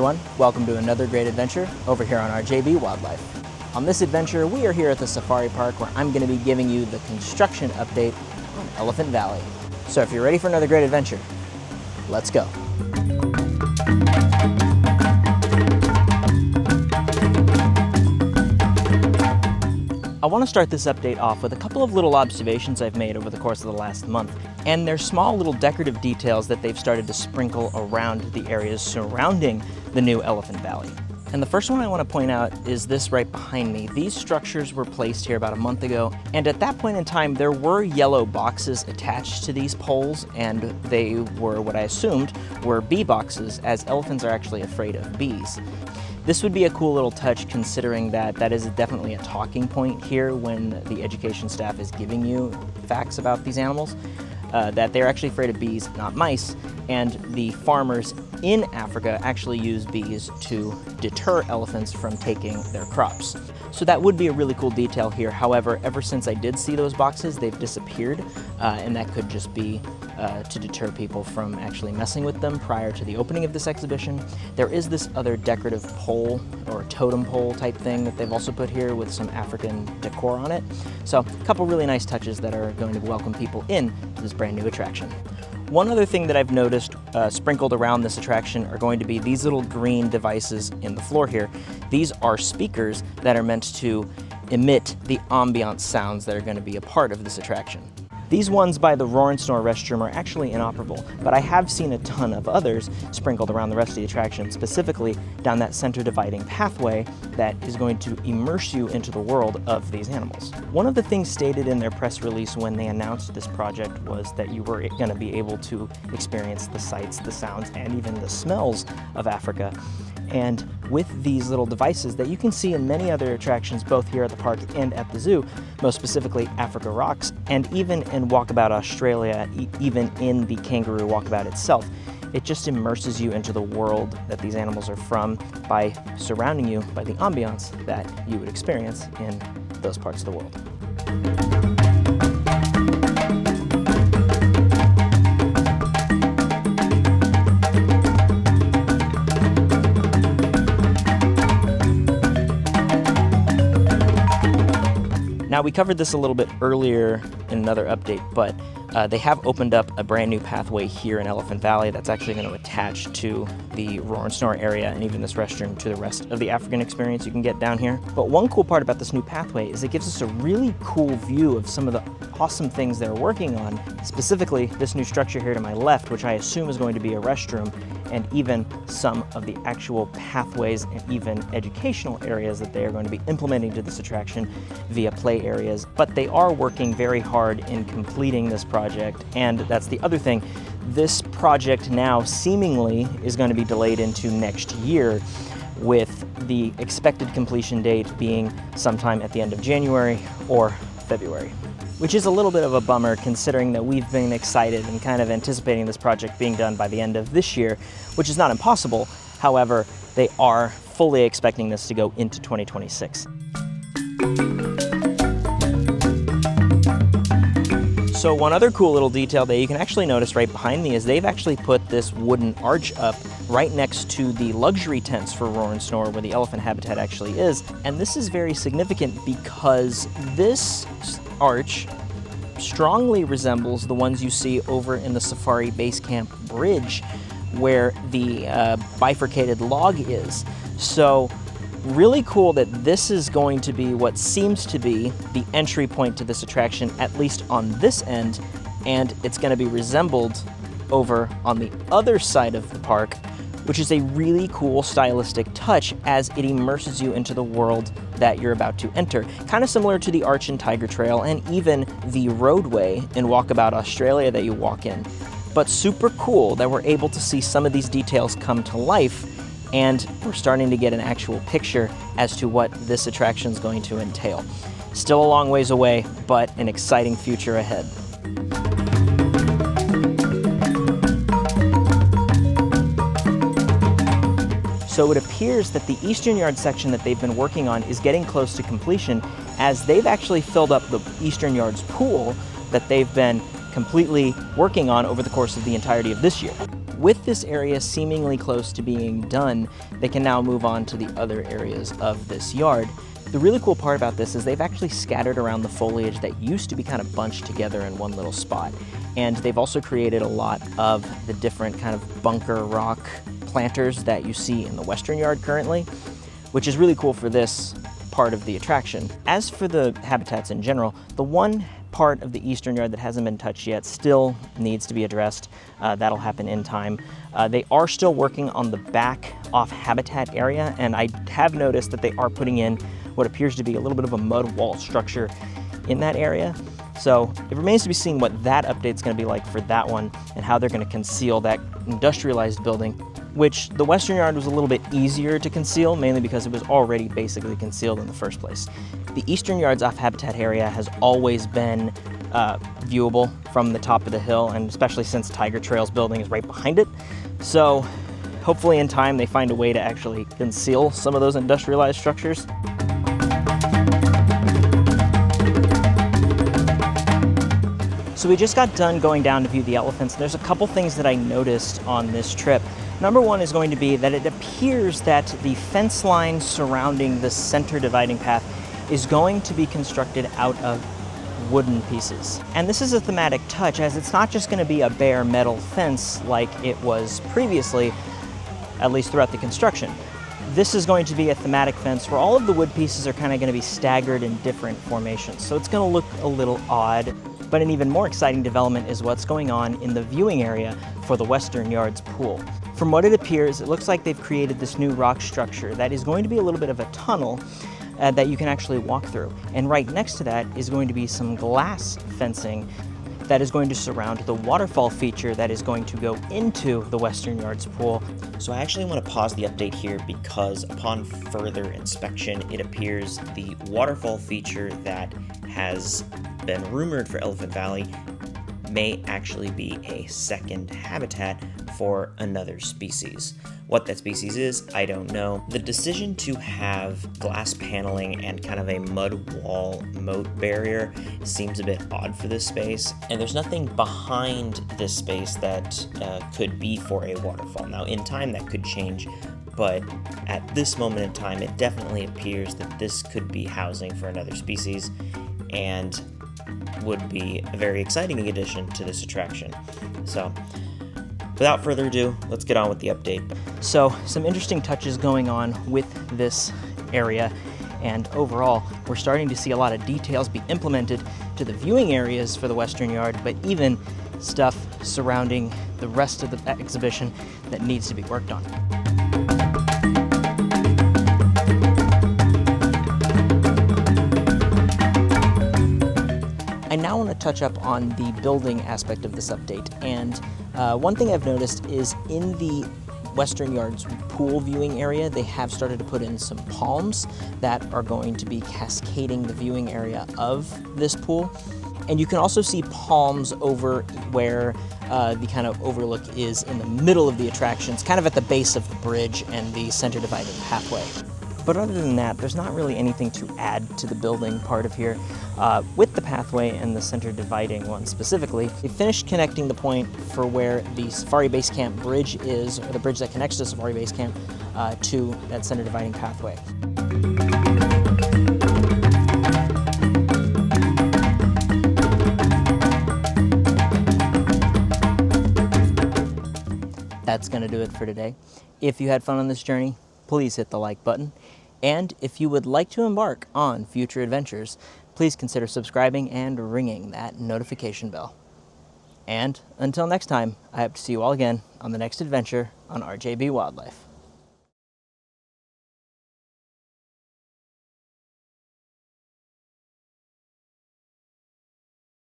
everyone, welcome to another great adventure over here on RJB Wildlife. On this adventure, we are here at the safari park where I'm going to be giving you the construction update on Elephant Valley. So if you're ready for another great adventure, let's go. I want to start this update off with a couple of little observations I've made over the course of the last month, and they're small little decorative details that they've started to sprinkle around the areas surrounding the new Elephant Valley. And the first one I want to point out is this right behind me. These structures were placed here about a month ago, and at that point in time there were yellow boxes attached to these poles, and they were what I assumed were bee boxes, as elephants are actually afraid of bees. This would be a cool little touch, considering that that is definitely a talking point here when the education staff is giving you facts about these animals, that they're actually afraid of bees, not mice, and the farmers in Africa actually use bees to deter elephants from taking their crops. So that would be a really cool detail here. However, ever since I did see those boxes, they've disappeared, and that could just be to deter people from actually messing with them prior to the opening of this exhibition. There is this other decorative pole or totem pole type thing that they've also put here with some African decor on it. So a couple really nice touches that are going to welcome people in to this brand new attraction. One other thing that I've noticed sprinkled around this attraction are going to be these little green devices in the floor here. These are speakers that are meant to emit the ambient sounds that are going to be a part of this attraction. These ones by the Roar and Snore restroom are actually inoperable, but I have seen a ton of others sprinkled around the rest of the attraction, specifically down that center dividing pathway that is going to immerse you into the world of these animals. One of the things stated in their press release when they announced this project was that you were going to be able to experience the sights, the sounds, and even the smells of Africa. And with these little devices that you can see in many other attractions, both here at the park and at the zoo, most specifically Africa Rocks, and even in Walkabout Australia, even in the Kangaroo Walkabout itself, it just immerses you into the world that these animals are from by surrounding you by the ambiance that you would experience in those parts of the world. Now, we covered this a little bit earlier in another update, but they have opened up a brand new pathway here in Elephant Valley that's actually going to attach to the Roar and Snore area and even this restroom to the rest of the African experience you can get down here. But one cool part about this new pathway is it gives us a really cool view of some of the awesome things they're working on, specifically this new structure here to my left, which I assume is going to be a restroom, and even some of the actual pathways and even educational areas that they are going to be implementing to this attraction via play areas. But they are working very hard in completing this project, and that's the other thing. This project now seemingly is going to be delayed into next year, with the expected completion date being sometime at the end of January or February. Which is a little bit of a bummer, considering that we've been excited and kind of anticipating this project being done by the end of this year, which is not impossible. However, they are fully expecting this to go into 2026. So one other cool little detail that you can actually notice right behind me is they've actually put this wooden arch up right next to the luxury tents for Roar and Snore, where the elephant habitat actually is. And this is very significant because this arch strongly resembles the ones you see over in the Safari Base Camp Bridge, where the bifurcated log is. So really cool that this is going to be what seems to be the entry point to this attraction, at least on this end, and it's going to be resembled over on the other side of the park, which is a really cool stylistic touch as it immerses you into the world that you're about to enter. Kind of similar to the Arch and Tiger Trail and even the roadway in Walkabout Australia that you walk in. But super cool that we're able to see some of these details come to life, and we're starting to get an actual picture as to what this attraction is going to entail. Still a long ways away, but an exciting future ahead. So it appears that the eastern yard section that they've been working on is getting close to completion, as they've actually filled up the eastern yard's pool that they've been completely working on over the course of the entirety of this year. with this area seemingly close to being done, they can now move on to the other areas of this yard. The really cool part about this is they've actually scattered around the foliage that used to be kind of bunched together in one little spot. And they've also created a lot of the different kind of bunker rock planters that you see in the western yard currently, which is really cool for this part of the attraction. As for the habitats in general, the one part of the eastern yard that hasn't been touched yet still needs to be addressed. That'll happen in time. They are still working on the back off habitat area, and I have noticed that they are putting in what appears to be a little bit of a mud wall structure in that area. So it remains to be seen what that update's going to be like for that one and how they're going to conceal that industrialized building, which the western yard was a little bit easier to conceal, mainly because it was already basically concealed in the first place. The eastern yard's off habitat area has always been viewable from the top of the hill, and especially since Tiger Trail's building is right behind it. So hopefully in time they find a way to actually conceal some of those industrialized structures. So we just got done going down to view the elephants. There's a couple things that I noticed on this trip. Number one is going to be that it appears that the fence line surrounding the center dividing path is going to be constructed out of wooden pieces. And this is a thematic touch, as it's not just going to be a bare metal fence like it was previously, at least throughout the construction. This is going to be a thematic fence where all of the wood pieces are kind of going to be staggered in different formations. So it's going to look a little odd. But an even more exciting development is what's going on in the viewing area for the western yard's pool. From what it appears, it looks like they've created this new rock structure that is going to be a little bit of a tunnel that you can actually walk through. And right next to that is going to be some glass fencing that is going to surround the waterfall feature that is going to go into the western yard's pool. So I actually want to pause the update here because upon further inspection, it appears the waterfall feature that has been rumored for Elephant Valley may actually be a second habitat for another species. What that species is, I don't know. The decision to have glass paneling and kind of a mud wall moat barrier seems a bit odd for this space, and there's nothing behind this space that could be for a waterfall. Now, in time, that could change, but at this moment in time, it definitely appears that this could be housing for another species, and would be a very exciting addition to this attraction. So, without further ado, let's get on with the update. So, some interesting touches going on with this area, and overall, we're starting to see a lot of details be implemented to the viewing areas for the western yard, but even stuff surrounding the rest of the exhibition that needs to be worked on. I now want to touch up on the building aspect of this update, and one thing I've noticed is in the western yard's pool viewing area, they have started to put in some palms that are going to be cascading the viewing area of this pool. And you can also see palms over where the kind of overlook is in the middle of the attractions, kind of at the base of the bridge and the center dividing pathway. But other than that, there's not really anything to add to the building part of here. With the pathway and the center dividing one specifically, they finished connecting the point for where the Safari Base Camp bridge is, or the bridge that connects to Safari Base Camp, to that center dividing pathway. That's going to do it for today. If you had fun on this journey, please hit the like button. And if you would like to embark on future adventures, please consider subscribing and ringing that notification bell. And until next time, I hope to see you all again on the next adventure on RJB Wildlife.